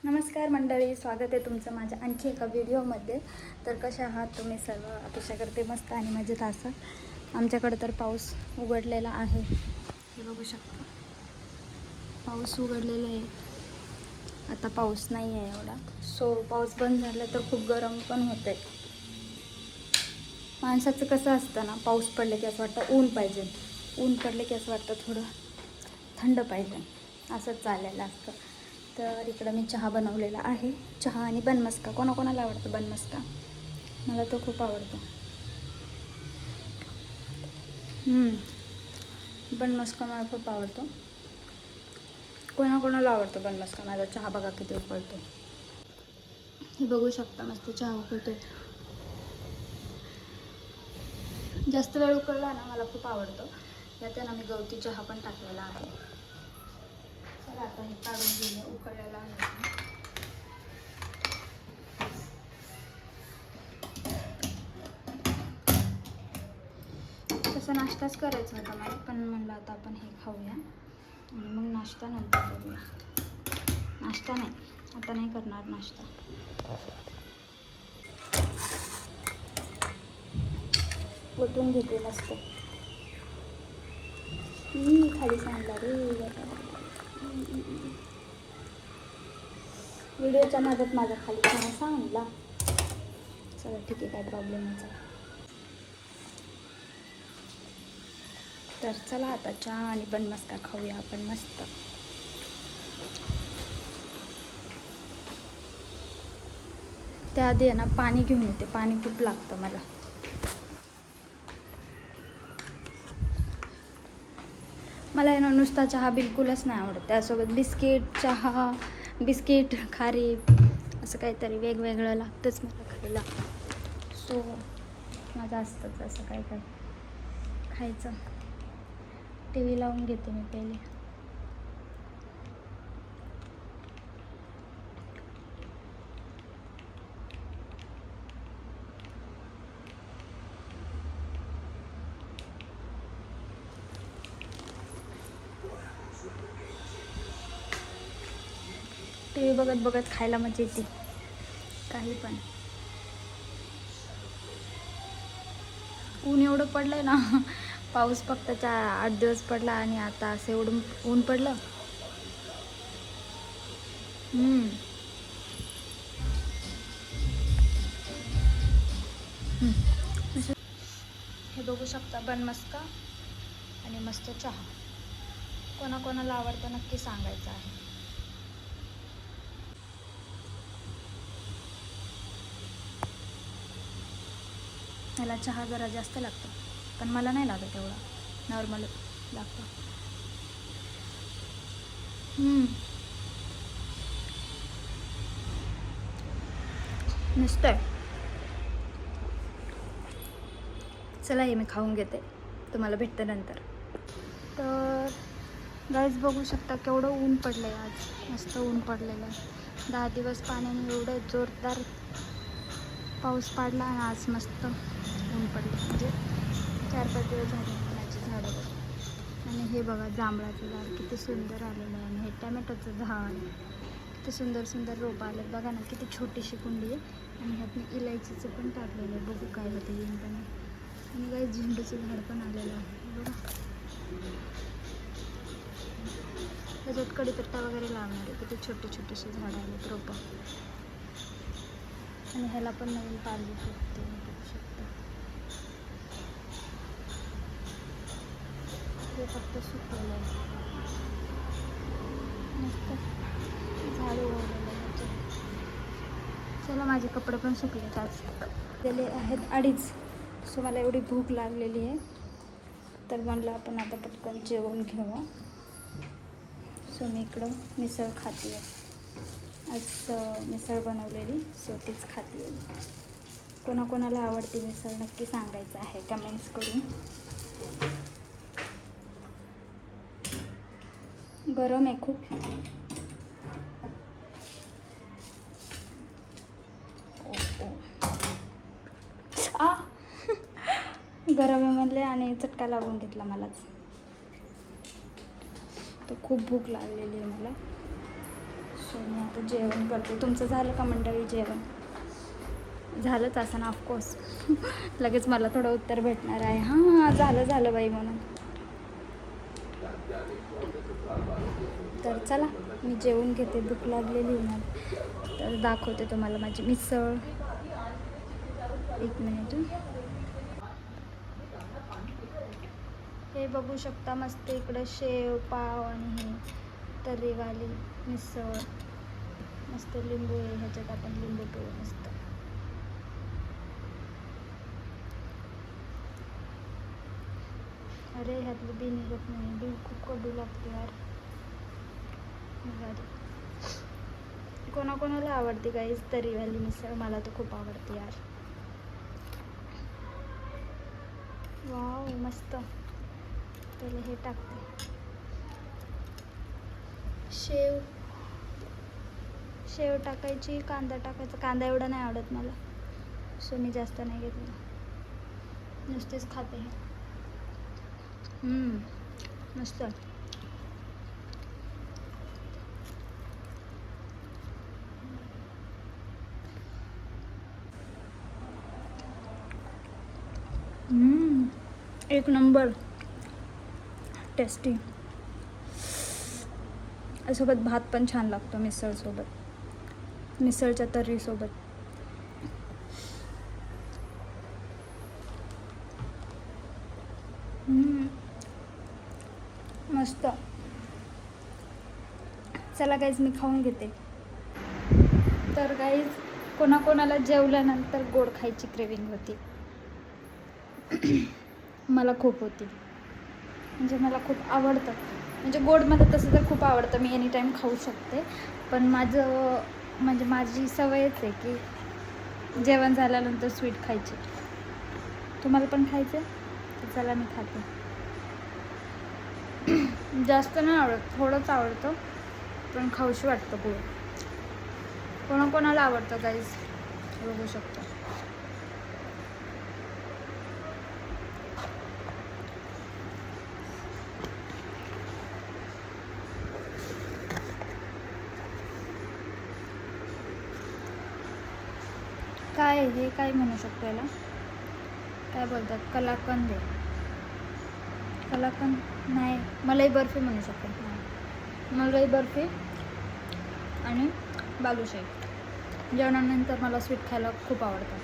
नमस्कार मंडळी, स्वागत आहे तुमचं माझ्या आणखी एका व्हिडिओमध्ये. तर कशा आहात तुम्ही सर्व? अपेक्षा करते मस्त आणि मजेत असाल. आमच्याकडे तर पाऊस उघडलेला आहे, हे बघू शकता. पाऊस उघडलेला आहे, आता पाऊस नाही आहे एवढा. पाऊस बंद झाला तर खूप गरम पण होतं आहे. माणसाचं कसं असतं ना, पाऊस पडले की असं वाटतं ऊन पाहिजे, ऊन पडले की असं वाटतं थोडं थंड पाहिजे, असंच चाललेलं असतं. तर इकडं मी चहा बनवलेला आहे. चहा आणि बनमस्का. कोणाकोणाला आवडतं बनमस्का? मला तो खूप आवडतो. बनमस्का मला खूप आवडतो. कोणाकोणाला आवडतो बनमस्का? माझा चहा बघा किती उकळतो. हे बघू शकता, मस्त चहा उकळतोय. जास्त वेळ उकळला ना मला खूप आवडतो. यात ना मी गवती चहा पण टाकलेला आहे. चला आता हे काढून घेऊया, उकळलेला आहे. तसं नाश्ताच करायचा होता मला, पण म्हणलं आता आपण हे खाऊया आणि मग नाश्ता नंतर करूया. नाश्ता नाही, आता नाही करणार नाश्ता. ओतून घेते मस्त. खाली सांडला रे. व्हिडिओच्या नादात माझा खाली चहा सांडला. चला ठीक आहे, काय प्रॉब्लेम नाही. चला तर चला आता चहा आणि बनमस्का खाऊया आपण मस्त. त्याआधी आहे ना पाणी घेऊन येते, पाणी खूप लागतं मला. मला आहे ना नुसता चहा बिलकुलच नाही आवडत. त्यासोबत बिस्किट खारी असं काहीतरी वेगवेगळं लागतंच मला खायला. माझं असतंच असं काय काय खायचं. टी व्ही लावून घेते मी पहिले. टी व्ही बघत बघत खायला मजा येते, काही पण. ऊन एवढं पडलं ना, पाऊस फक्त 8 दिवस पडला आणि आता असं एवढं ऊन पडलं. हे बघू शकता बनमस्का आणि मस्त चहा. कोणाकोणाला आवडतं नक्की सांगायचं आहे. मला चहा जरा जास्त लागतो, पण मला नाही लागत एवढा, नॉर्मल लागतो. नुसतं चला हे मी खाऊन घेते, तुम्हाला भेटतं नंतर. तर गाईज बघू शकता केवढं ऊन पडलं आहे आज, मस्त ऊन पडलेलं आहे. 10 दिवस पाण्याने एवढं जोरदार पाऊस पडला आणि आज मस्त ऊन पडलं. म्हणजे 4-5 दिवस झाले माझी झाडं बघ. आणि हे बघा जांभळाचं झाड किती सुंदर आलेलं आहे. आणि हे टॅमॅटोचं झाड किती सुंदर सुंदर रोपं आलेत बघा ना, किती छोटीशी कुंडी आहे. आणि ह्यात मी इलायचीचं पण टाकलेलं आहे, बघू काय होतं येईन पण. आणि काही झेंडूचं झाड पण आलेलं आहे बघा. त्याच्यात कढीपत्ता वगैरे लावणार आहे. किती छोटे छोटेसे झाडं आलेत, रोपं. आणि ह्याला पण नवीन पालवी फुटते, बघू शकता. हे फक्त सुकलेलं आहे, मस्त झाड उगवलेलं आहे. चला माझे कपडे पण सुकले आज, गेले आहेत 2:30. मला एवढी भूक लागलेली आहे, तर म्हणलं आपण आता पटकन जेवून घेऊ. मी इकडं मिसळ खाते आहे. आज मिसळ बनवलेली, तीच खाते आहे. कोणाकोणाला आवडते मिसळ नक्की सांगायचं आहे कमेंट्स करून. गरम आहे खूप. गरम आहे म्हणले आणि चटका लागून घेतला मलाच. तर खूप भूक लागलेली आहे मला. सो मी आता जेवण करते. तुमचं झालं का मंडळी जेवण? झालंच असं ना ऑफकोर्स. लगेच मला थोडं उत्तर भेटणार आहे, हां झालं बाई म्हणून. तर चला मी जेवून घेते, भूक लागलेली मला. तर दाखवते तुम्हाला माझी मिसळ. एक मिनिट. हे बघू शकता, मस्त इकडं शेव पाव आणि हे तर्रीवाली मिसळ. मस्त लिंबू आहे, ह्याच्यात आपण लिंबू पिळू मस्त. अरे ह्यातलं बी निघत नाही, बी खूप कडू लागते यार. कोणाकोणाला आवडते गाईज तर्रीवाली मिसळ, मला तर खूप आवडते यार. वाव मस्त. पहिले हे टाकते, शेव टाकायची, कांदा टाकायचा. कांदा एवढा नाही आवडत मला, सो मी जास्त नाही घेतलं, नुसतेच खाते हे. मस्त. एक नंबर टेस्टी. सोबत भात पण छान लागतो मिसळसोबत, मिसळच्या तर्रीसोबत. मस्त. चला गाईज मी खाऊन घेते. तर गाईज कोणाकोणाला जेवल्यानंतर गोड खायची क्रेविंग होती. मला खूप होती, म्हणजे मला खूप आवडतं. म्हणजे गोड मला तसं तर खूप आवडतं, मी एनी टाईम खाऊ शकते. पण माझी सवयच आहे की जेवण झाल्यानंतर स्वीट खायची. तुम्हाला पण खायचं तर चला मी खाते. जास्त नाही आवडत, थोडंच आवडतं, पण खाऊशी वाटतं गोड. कोणाकोणाला आवडतं गाईज बघू शकतो. काय हे काय म्हणू शकतो याला, काय बोलतात, कलाकंद आहे. कलाकंद नाही, मलाई बर्फी म्हणू शकतो. मलाई बर्फी आणि बालुशाही. जेवणानंतर मला स्वीट खायला खूप आवडतं.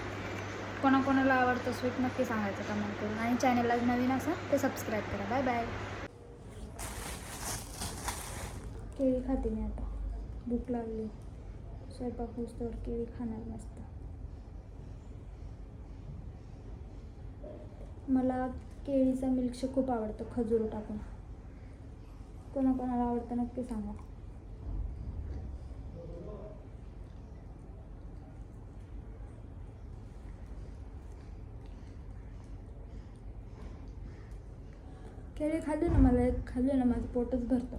कोणाकोणाला आवडतं स्वीट नक्की सांगायचं कमेंट करून. आणि चॅनलला नवीन असेल तर सबस्क्राईब करा. Bye bye. केळी खाते मी आता, भूक लागली. स्वयंपाक होईस्तोवर केळी खाणार मस्त. मला केळीचा मिल्कशेक खूप आवडतं, खजूर टाकून. कोणाकोणाला आवडतं नक्की सांगा. केळी खाल्ली ना, मला एक खाल्ली ना माझं पोटच भरतं.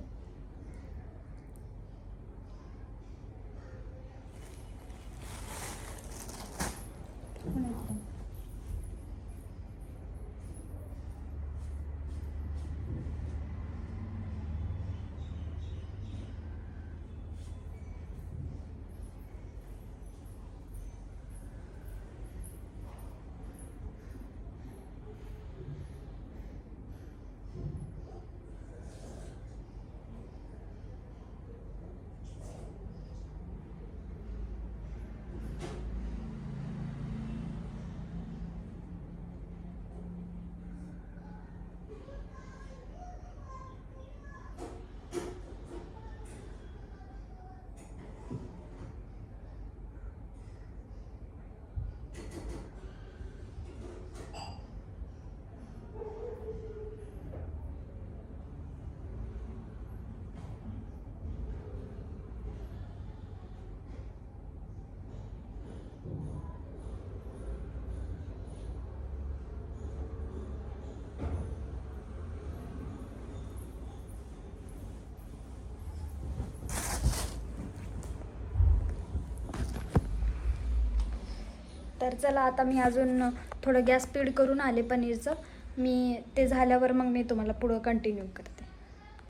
तर चला आता मी अजून थोडं गॅस स्पीड करून आले पनीरचं. मी ते झाल्यावर मग मी तुम्हाला पुढं कंटिन्यू करते.